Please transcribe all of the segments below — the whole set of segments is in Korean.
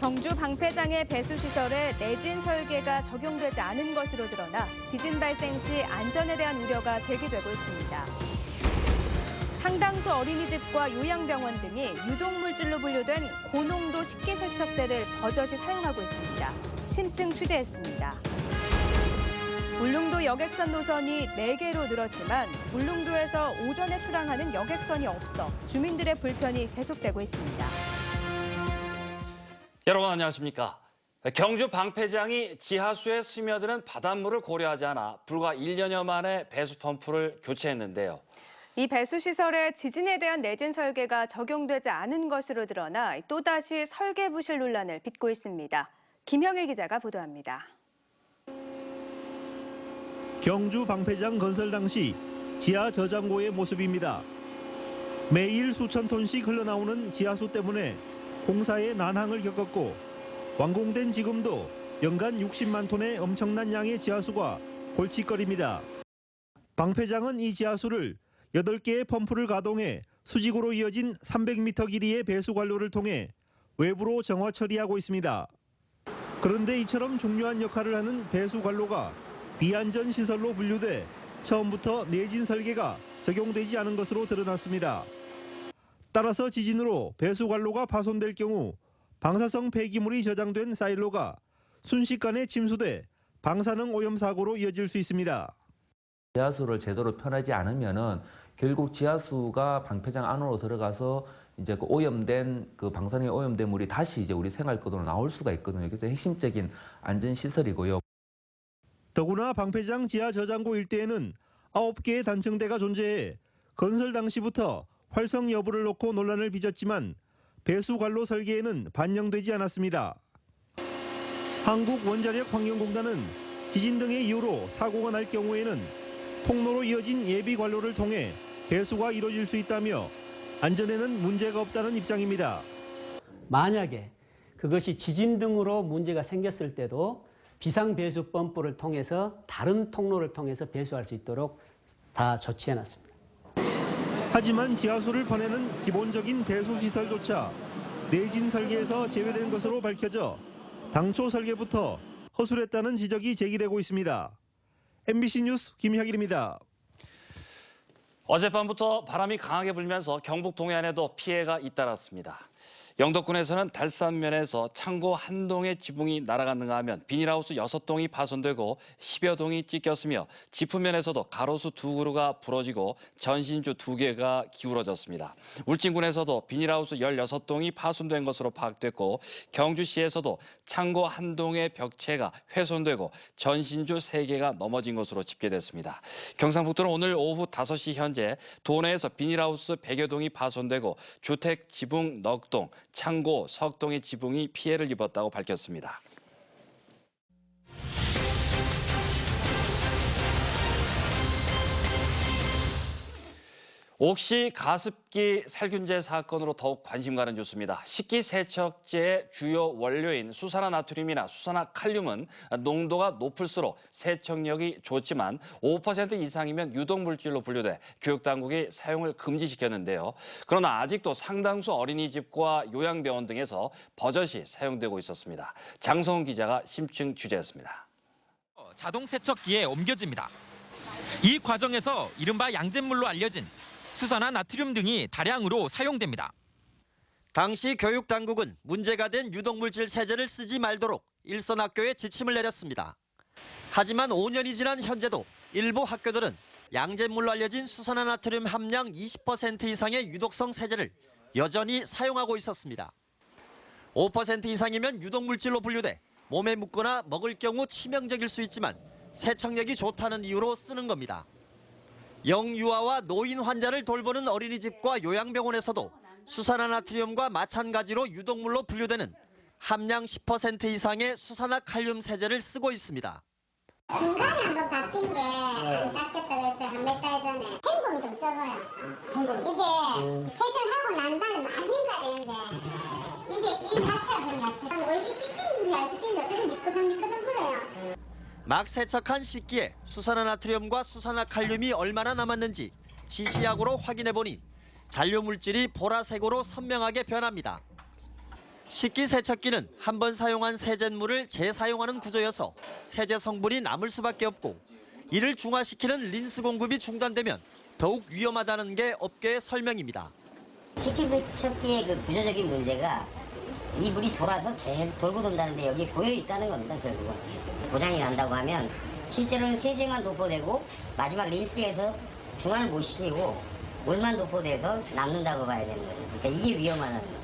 경주 방패장의 배수시설에 내진 설계가 적용되지 않은 것으로 드러나 지진 발생 시 안전에 대한 우려가 제기되고 있습니다. 상당수 어린이집과 요양병원 등이 유독물질로 분류된 고농도 식기세척제를 버젓이 사용하고 있습니다. 심층 취재했습니다. 울릉도 여객선 노선이 4개로 늘었지만 울릉도에서 오전에 출항하는 여객선이 없어 주민들의 불편이 계속되고 있습니다. 여러분 안녕하십니까? 경주 방패장이 지하수에 스며드는 바닷물을 고려하지 않아 불과 1년여 만에 배수 펌프를 교체했는데요. 이 배수시설에 지진에 대한 내진 설계가 적용되지 않은 것으로 드러나 또다시 설계 부실 논란을 빚고 있습니다. 김형일 기자가 보도합니다. 경주 방패장 건설 당시 지하 저장고의 모습입니다. 매일 수천 톤씩 흘러나오는 지하수 때문에 공사에 난항을 겪었고 완공된 지금도 연간 60만 톤의 엄청난 양의 지하수가 골칫거립니다. 방패장은 이 지하수를 8개의 펌프를 가동해 수직으로 이어진 300m 길이의 배수 관로를 통해 외부로 정화 처리하고 있습니다. 그런데 이처럼 중요한 역할을 하는 배수 관로가 비안전 시설로 분류돼 처음부터 내진 설계가 적용되지 않은 것으로 드러났습니다. 따라서 지진으로 배수 관로가 파손될 경우 방사성 폐기물이 저장된 사일로가 순식간에 침수돼 방사능 오염 사고로 이어질 수 있습니다. 지하수를 제대로 편하지 않으면은 결국 지하수가 방패장 안으로 들어가서 이제 그 오염된 그 방사능에 오염된 물이 다시 이제 우리 생활권으로 나올 수가 있거든요. 그래서 핵심적인 안전 시설이고요. 더구나 방패장 지하 저장고 일대에는 9개의 단층대가 존재해 건설 당시부터 활성 여부를 놓고 논란을 빚었지만 배수 관로 설계에는 반영되지 않았습니다. 한국원자력환경공단은 지진 등의 이유로 사고가 날 경우에는 통로로 이어진 예비 관로를 통해 배수가 이루어질 수 있다며 안전에는 문제가 없다는 입장입니다. 만약에 그것이 지진 등으로 문제가 생겼을 때도 비상배수 펌프를 통해서 다른 통로를 통해서 배수할 수 있도록 다 조치해놨습니다. 하지만 지하수를 퍼내는 기본적인 배수시설조차 내진 설계에서 제외된 것으로 밝혀져 당초 설계부터 허술했다는 지적이 제기되고 있습니다. MBC 뉴스 김혁일입니다. 어젯밤부터 바람이 강하게 불면서 경북 동해안에도 피해가 잇따랐습니다. 영덕군에서는 달산면에서 창고 한 동의 지붕이 날아갔는가 하면 비닐하우스 6동이 파손되고 10여 동이 찢겼으며 지프면에서도 가로수 2그루가 부러지고 전신주 2개가 기울어졌습니다. 울진군에서도 비닐하우스 16동이 파손된 것으로 파악됐고 경주시에서도 창고 한 동의 벽체가 훼손되고 전신주 3개가 넘어진 것으로 집계됐습니다. 경상북도는 오늘 오후 5시 현재 도내에서 비닐하우스 100여 동이 파손되고 주택 지붕 넉 동, 창고, 석동의 지붕이 피해를 입었다고 밝혔습니다. 옥시 가습기 살균제 사건으로 더욱 관심 가는 뉴스입니다. 식기세척제의 주요 원료인 수산화나트륨이나 수산화칼륨은 농도가 높을수록 세척력이 좋지만 5% 이상이면 유독물질로 분류돼 교육당국이 사용을 금지시켰는데요. 그러나 아직도 상당수 어린이집과 요양병원 등에서 버젓이 사용되고 있었습니다. 장성훈 기자가 심층 취재했습니다. 자동 세척기에 옮겨집니다. 이 과정에서 이른바 양잿물로 알려진 수산화 나트륨 등이 다량으로 사용됩니다. 당시 교육당국은 문제가 된 유독물질 세제를 쓰지 말도록 일선학교에 지침을 내렸습니다. 하지만 5년이 지난 현재도 일부 학교들은 양잿물로 알려진 수산화 나트륨 함량 20% 이상의 유독성 세제를 여전히 사용하고 있었습니다. 5% 이상이면 유독물질로 분류돼 몸에 묻거나 먹을 경우 치명적일 수 있지만 세척력이 좋다는 이유로 쓰는 겁니다. 영유아와 노인 환자를 돌보는 어린이집과 요양병원에서도 수산화나트륨과 마찬가지로 유독물로 분류되는 함량 10% 이상의 수산화칼륨 세제를 쓰고 있습니다. 중간에 한번 바뀐 게 안 닦였다고 해서 한 몇 달 전에 헹굼 좀 써봐요. 이게 세정하고 난 다음에 많이 헹가되는데 이게 이 자체가 그런 것 같아요. 이게 씹히는지 어떻게 미끄덩미끄덩 그래요. 막 세척한 식기에 수산화나트륨과 수산화칼륨이 얼마나 남았는지 지시약으로 확인해보니 잔류물질이 보라색으로 선명하게 변합니다. 식기세척기는 한 번 사용한 세zet물을 재사용하는 구조여서 세제 성분이 남을 수밖에 없고 이를 중화시키는 린스 공급이 중단되면 더욱 위험하다는 게 업계의 설명입니다. 식기세척기의 그 구조적인 문제가 이 물이 돌아서 계속 돌고 돈다는데 여기에 고여 있다는 겁니다. 결국은 고장이 난다고 하면 실제로는 세제만 도포되고 마지막 린스에서 중화를 못 시키고 물만 도포돼서 남는다고 봐야 되는 거죠. 그러니까 이게 위험하다는 거죠.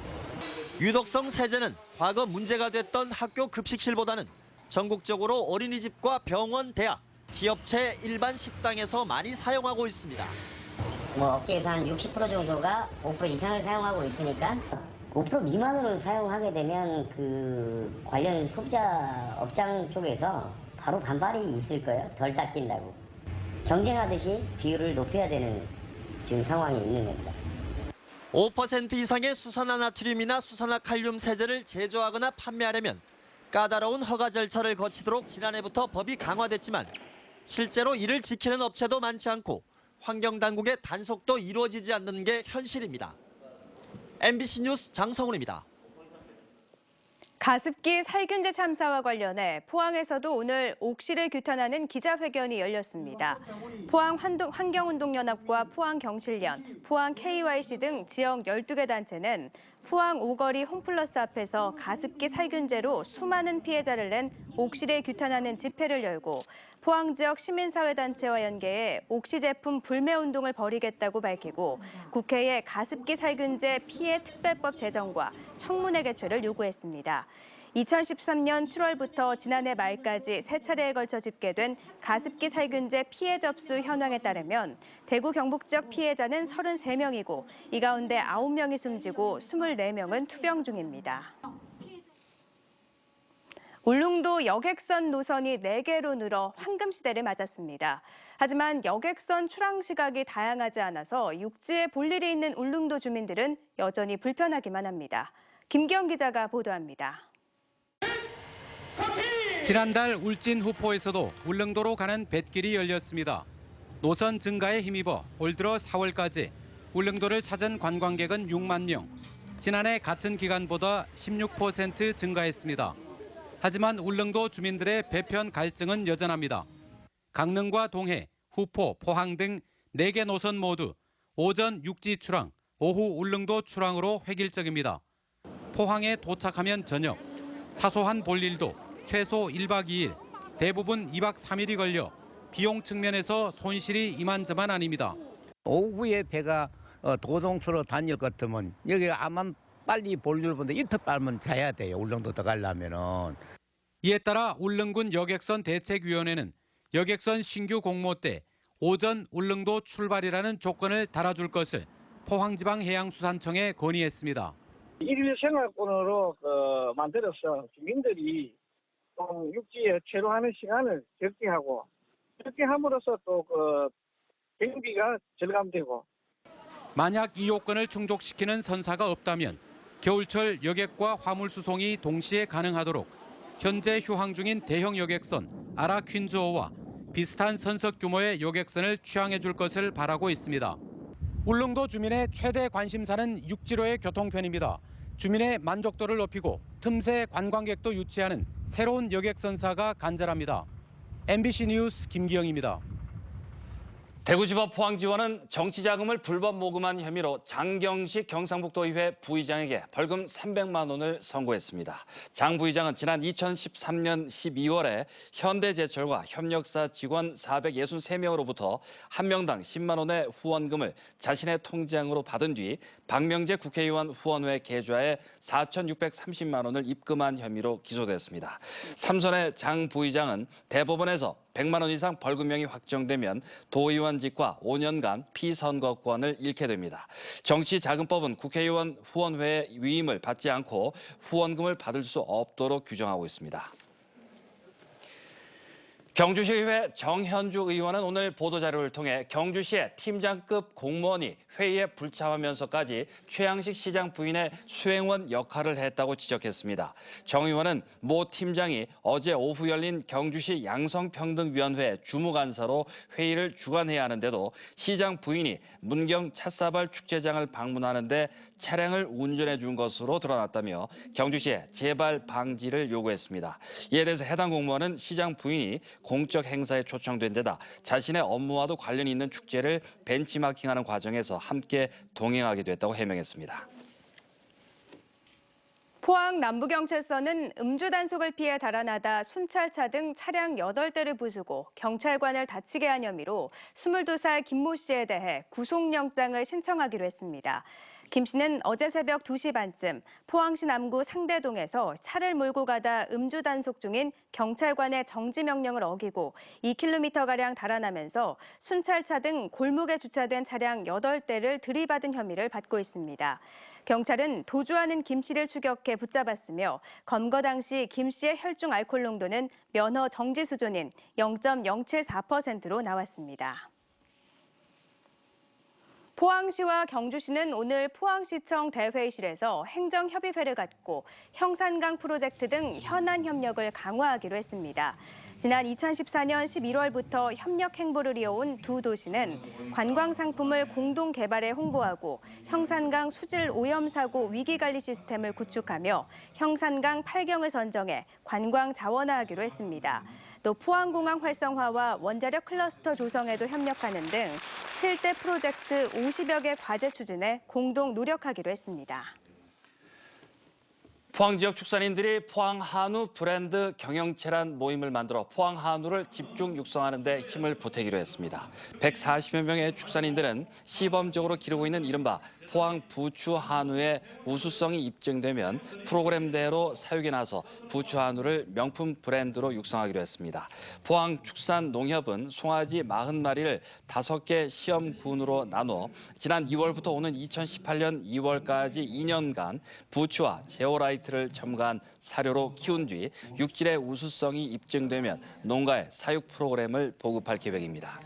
유독성 세제는 과거 문제가 됐던 학교 급식실보다는 전국적으로 어린이집과 병원, 대학, 기업체, 일반 식당에서 많이 사용하고 있습니다. 뭐 업계에서 한 60% 정도가 5% 이상을 사용하고 있으니까 5% 미만으로 사용하게 되면 그 관련 소비자 업장 쪽에서 바로 반발이 있을 거예요. 덜 닦인다고. 경쟁하듯이 비율을 높여야 되는 지금 상황이 있는 겁니다. 5% 이상의 수산화나트륨이나 수산화칼륨 세제를 제조하거나 판매하려면 까다로운 허가 절차를 거치도록 지난해부터 법이 강화됐지만 실제로 이를 지키는 업체도 많지 않고 환경당국의 단속도 이루어지지 않는 게 현실입니다. MBC 뉴스 장성훈입니다. 가습기 살균제 참사와 관련해 포항에서도 오늘 옥실을 규탄하는 기자회견이 열렸습니다. 포항 환경운동연합과 포항경실련, 포항 KYC 등 지역 12개 단체는 포항 오거리 홈플러스 앞에서 가습기 살균제로 수많은 피해자를 낸 옥실을 규탄하는 집회를 열고 포항 지역 시민사회단체와 연계해 옥시 제품 불매 운동을 벌이겠다고 밝히고 국회에 가습기 살균제 피해 특별법 제정과 청문회 개최를 요구했습니다. 2013년 7월부터 지난해 말까지 3차례에 걸쳐 집계된 가습기 살균제 피해 접수 현황에 따르면 대구 경북 지역 피해자는 33명이고 이 가운데 9명이 숨지고 24명은 투병 중입니다. 울릉도 여객선 노선이 4개로 늘어 황금시대를 맞았습니다. 하지만 여객선 출항 시각이 다양하지 않아서 육지에 볼 일이 있는 울릉도 주민들은 여전히 불편하기만 합니다. 김기영 기자가 보도합니다. 지난달 울진 후포에서도 울릉도로 가는 뱃길이 열렸습니다. 노선 증가에 힘입어 올 들어 4월까지 울릉도를 찾은 관광객은 6만 명. 지난해 같은 기간보다 16% 증가했습니다. 하지만 울릉도 주민들의 배편 갈증은 여전합니다. 강릉과 동해, 후포, 포항 등 4개 노선 모두 오전 육지 출항, 오후 울릉도 출항으로 획일적입니다. 포항에 도착하면 저녁, 사소한 볼일도 최소 1박 2일, 대부분 2박 3일이 걸려 비용 측면에서 손실이 이만저만 아닙니다. 오후에 배가 도동서로 다닐 것 같으면 여기 아마 빨리 볼일 보는데 이틀 빨면 자야 돼요. 울릉도 들어가려면은. 이에 따라 울릉군 여객선 대책위원회는 여객선 신규 공모 때 오전 울릉도 출발이라는 조건을 달아줄 것을 포항지방해양수산청에 건의했습니다. 일일 생활권으로 만들어서 주민들이 육지에 체류하는 시간을 적게 하고 적게 함으로써 또 경비가 절감되고. 만약 이 요건을 충족시키는 선사가 없다면 겨울철 여객과 화물 수송이 동시에 가능하도록 현재 휴항 중인 대형 여객선 아라 퀸즈호와 비슷한 선석 규모의 여객선을 취항해 줄 것을 바라고 있습니다. 울릉도 주민의 최대 관심사는 육지로의 교통편입니다. 주민의 만족도를 높이고 틈새 관광객도 유치하는 새로운 여객선사가 간절합니다. MBC 뉴스 김기영입니다. 대구지법 포항지원은 정치자금을 불법 모금한 혐의로 장경식 경상북도의회 부의장에게 벌금 300만 원을 선고했습니다. 장 부의장은 지난 2013년 12월에 현대제철과 협력사 직원 463명으로부터 한 명당 10만 원의 후원금을 자신의 통장으로 받은 뒤 박명재 국회의원 후원회 계좌에 4,630만 원을 입금한 혐의로 기소됐습니다. 삼선의 장 부의장은 대법원에서 100만 원 이상 벌금형이 확정되면 도의원직과 5년간 피선거권을 잃게 됩니다. 정치자금법은 국회의원 후원회의 위임을 받지 않고 후원금을 받을 수 없도록 규정하고 있습니다. 경주시의회 정현주 의원은 오늘 보도자료를 통해 경주시의 팀장급 공무원이 회의에 불참하면서까지 최양식 시장 부인의 수행원 역할을 했다고 지적했습니다. 정 의원은 모 팀장이 어제 오후 열린 경주시 양성평등위원회 주무간사로 회의를 주관해야 하는데도 시장 부인이 문경 찻사발 축제장을 방문하는데 차량을 운전해 준 것으로 드러났다며 경주시에 재발 방지를 요구했습니다. 이에 대해서 해당 공무원은 시장 부인이 공적 행사에 초청된 데다 자신의 업무와도 관련이 있는 축제를 벤치마킹하는 과정에서 함께 동행하게 됐다고 해명했습니다. 포항 남부경찰서는 음주 단속을 피해 달아나다 순찰차 등 차량 8대를 부수고 경찰관을 다치게 한 혐의로 22살 김모 씨에 대해 구속영장을 신청하기로 했습니다. 김 씨는 어제 새벽 2시 반쯤 포항시 남구 상대동에서 차를 몰고 가다 음주 단속 중인 경찰관의 정지 명령을 어기고 2km가량 달아나면서 순찰차 등 골목에 주차된 차량 8대를 들이받은 혐의를 받고 있습니다. 경찰은 도주하는 김 씨를 추격해 붙잡았으며 검거 당시 김 씨의 혈중 알코올 농도는 면허 정지 수준인 0.074%로 나왔습니다. 포항시와 경주시는 오늘 포항시청 대회의실에서 행정협의회를 갖고 형산강 프로젝트 등 현안 협력을 강화하기로 했습니다. 지난 2014년 11월부터 협력 행보를 이어온 두 도시는 관광 상품을 공동 개발해 홍보하고 형산강 수질 오염 사고 위기 관리 시스템을 구축하며 형산강 8경을 선정해 관광 자원화하기로 했습니다. 또 포항공항 활성화와 원자력 클러스터 조성에도 협력하는 등 7대 프로젝트 50여 개 과제 추진에 공동 노력하기로 했습니다. 포항 지역 축산인들이 포항 한우 브랜드 경영체란 모임을 만들어 포항 한우를 집중 육성하는 데 힘을 보태기로 했습니다. 140여 명의 축산인들은 시범적으로 기르고 있는 이른바 포항 부추 한우의 우수성이 입증되면 프로그램대로 사육에 나서 부추 한우를 명품 브랜드로 육성하기로 했습니다. 포항 축산농협은 송아지 40마리를 5개 시험군으로 나눠 지난 2월부터 오는 2018년 2월까지 2년간 부추와 제오라이트를 첨가한 사료로 키운 뒤 육질의 우수성이 입증되면 농가에 사육 프로그램을 보급할 계획입니다.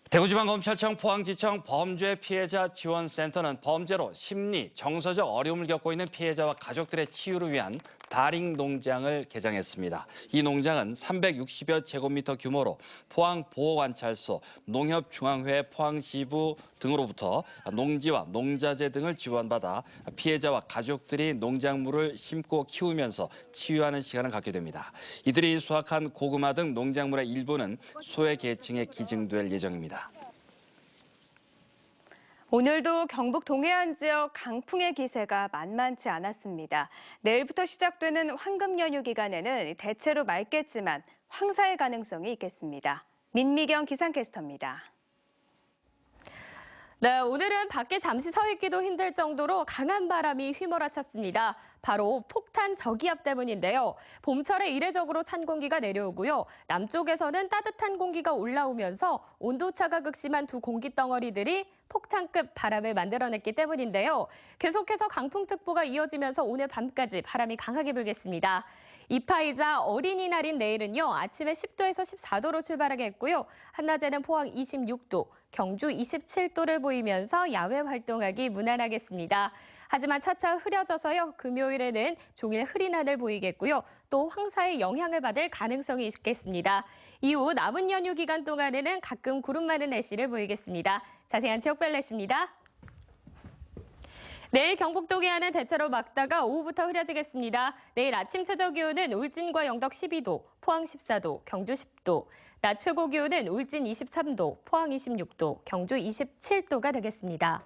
대구지방검찰청 포항지청 범죄 피해자 지원센터는 범죄로 심리, 정서적 어려움을 겪고 있는 피해자와 가족들의 치유를 위한 다링 농장을 개장했습니다. 이 농장은 360여 제곱미터 규모로 포항보호관찰소, 농협중앙회 포항시부 등으로부터 농지와 농자재 등을 지원받아 피해자와 가족들이 농작물을 심고 키우면서 치유하는 시간을 갖게 됩니다. 이들이 수확한 고구마 등 농작물의 일부는 소외 계층에 기증될 예정입니다. 오늘도 경북 동해안 지역 강풍의 기세가 만만치 않았습니다. 내일부터 시작되는 황금 연휴 기간에는 대체로 맑겠지만 황사의 가능성이 있겠습니다. 민미경 기상캐스터입니다. 네, 오늘은 밖에 잠시 서 있기도 힘들 정도로 강한 바람이 휘몰아쳤습니다. 바로 폭탄 저기압 때문인데요. 봄철에 이례적으로 찬 공기가 내려오고요. 남쪽에서는 따뜻한 공기가 올라오면서 온도차가 극심한 두 공기 덩어리들이 폭탄급 바람을 만들어냈기 때문인데요. 계속해서 강풍특보가 이어지면서 오늘 밤까지 바람이 강하게 불겠습니다. 이파이자 어린이날인 내일은요, 아침에 10도에서 14도로 출발하겠고요. 한낮에는 포항 26도, 경주 27도를 보이면서 야외 활동하기 무난하겠습니다. 하지만 차차 흐려져서요, 금요일에는 종일 흐린 하늘 보이겠고요. 또 황사의 영향을 받을 가능성이 있겠습니다. 이후 남은 연휴 기간 동안에는 가끔 구름 많은 날씨를 보이겠습니다. 자세한 지역별 날씨입니다. 내일 경북 동해안은 대체로 맑다가 오후부터 흐려지겠습니다. 내일 아침 최저 기온은 울진과 영덕 12도, 포항 14도, 경주 10도. 낮 최고 기온은 울진 23도, 포항 26도, 경주 27도가 되겠습니다.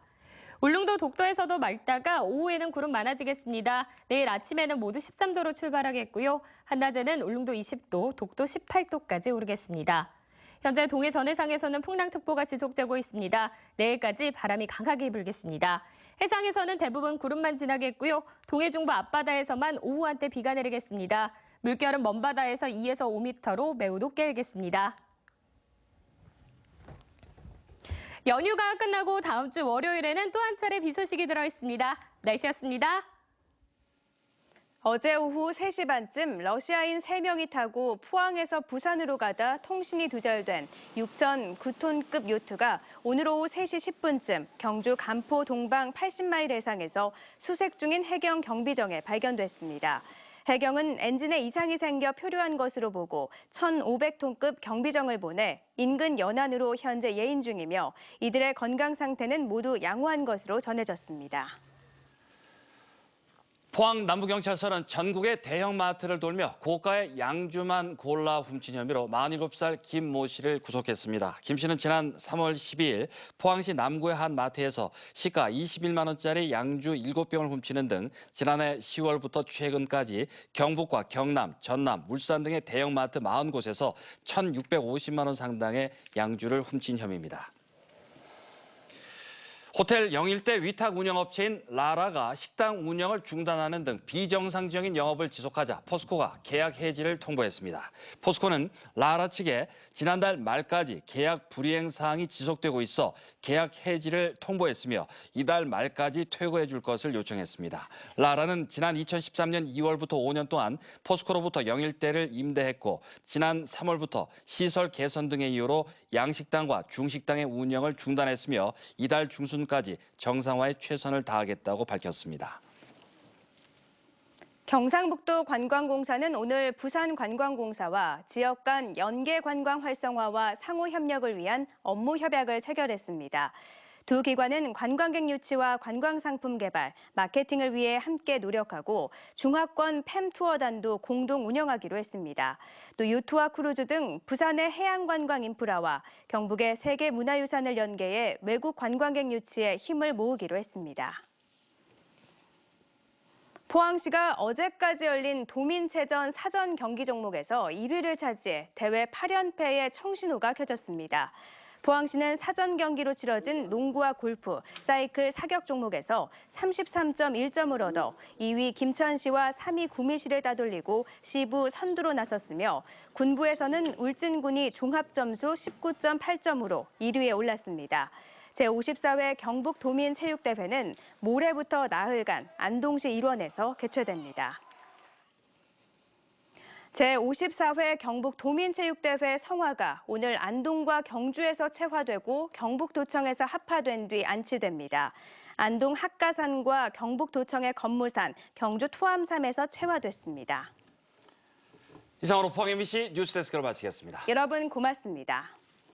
울릉도 독도에서도 맑다가 오후에는 구름 많아지겠습니다. 내일 아침에는 모두 13도로 출발하겠고요. 한낮에는 울릉도 20도, 독도 18도까지 오르겠습니다. 현재 동해 전해상에서는 풍랑특보가 지속되고 있습니다. 내일까지 바람이 강하게 불겠습니다. 해상에서는 대부분 구름만 지나겠고요. 동해 중부 앞바다에서만 오후 한때 비가 내리겠습니다. 물결은 먼바다에서 2에서 5m로 매우 높게 일겠습니다. 연휴가 끝나고 다음 주 월요일에는 또 한 차례 비 소식이 들어있습니다. 날씨였습니다. 어제 오후 3시 반쯤 러시아인 3명이 타고 포항에서 부산으로 가다 통신이 두절된 육전 9톤급 요트가 오늘 오후 3시 10분쯤 경주 간포 동방 80마일 해상에서 수색 중인 해경 경비정에 발견됐습니다. 해경은 엔진에 이상이 생겨 표류한 것으로 보고 1,500톤급 경비정을 보내 인근 연안으로 현재 예인 중이며 이들의 건강 상태는 모두 양호한 것으로 전해졌습니다. 포항 남부경찰서는 전국의 대형마트를 돌며 고가의 양주만 골라 훔친 혐의로 47살 김 모 씨를 구속했습니다. 김 씨는 지난 3월 12일 포항시 남구의 한 마트에서 시가 21만 원짜리 양주 7병을 훔치는 등 지난해 10월부터 최근까지 경북과 경남, 전남, 울산 등의 대형마트 40곳에서 1,650만 원 상당의 양주를 훔친 혐의입니다. 호텔 영일대 위탁 운영업체인 라라가 식당 운영을 중단하는 등 비정상적인 영업을 지속하자 포스코가 계약 해지를 통보했습니다. 포스코는 라라 측에 지난달 말까지 계약 불이행 사항이 지속되고 있어 계약 해지를 통보했으며 이달 말까지 퇴거해 줄 것을 요청했습니다. 라라는 지난 2013년 2월부터 5년 동안 포스코로부터 영일대를 임대했고 지난 3월부터 시설 개선 등의 이유로 양식당과 중식당의 운영을 중단했으며 이달 중순까지 정상화에 최선을 다하겠다고 밝혔습니다. 경상북도 관광공사는 오늘 부산관광공사와 지역 간 연계 관광 활성화와 상호 협력을 위한 업무 협약을 체결했습니다. 두 기관은 관광객 유치와 관광상품 개발, 마케팅을 위해 함께 노력하고 중화권 팸 투어단도 공동 운영하기로 했습니다. 또 요트와 크루즈 등 부산의 해양관광 인프라와 경북의 세계 문화유산을 연계해 외국 관광객 유치에 힘을 모으기로 했습니다. 포항시가 어제까지 열린 도민체전 사전 경기 종목에서 1위를 차지해 대회 8연패의 청신호가 켜졌습니다. 포항시는 사전 경기로 치러진 농구와 골프, 사이클 사격 종목에서 33.1점을 얻어 2위 김천시와 3위 구미시를 따돌리고 시부 선두로 나섰으며 군부에서는 울진군이 종합점수 19.8점으로 1위에 올랐습니다. 제54회 경북도민체육대회는 모레부터 나흘간 안동시 일원에서 개최됩니다. 제54회 경북도민체육대회 성화가 오늘 안동과 경주에서 채화되고 경북도청에서 합화된 뒤 안치됩니다. 안동 학가산과 경북도청의 건무산, 경주 토암산에서 채화됐습니다. 이상으로 포항 MBC 뉴스데스크를 마치겠습니다. 여러분 고맙습니다.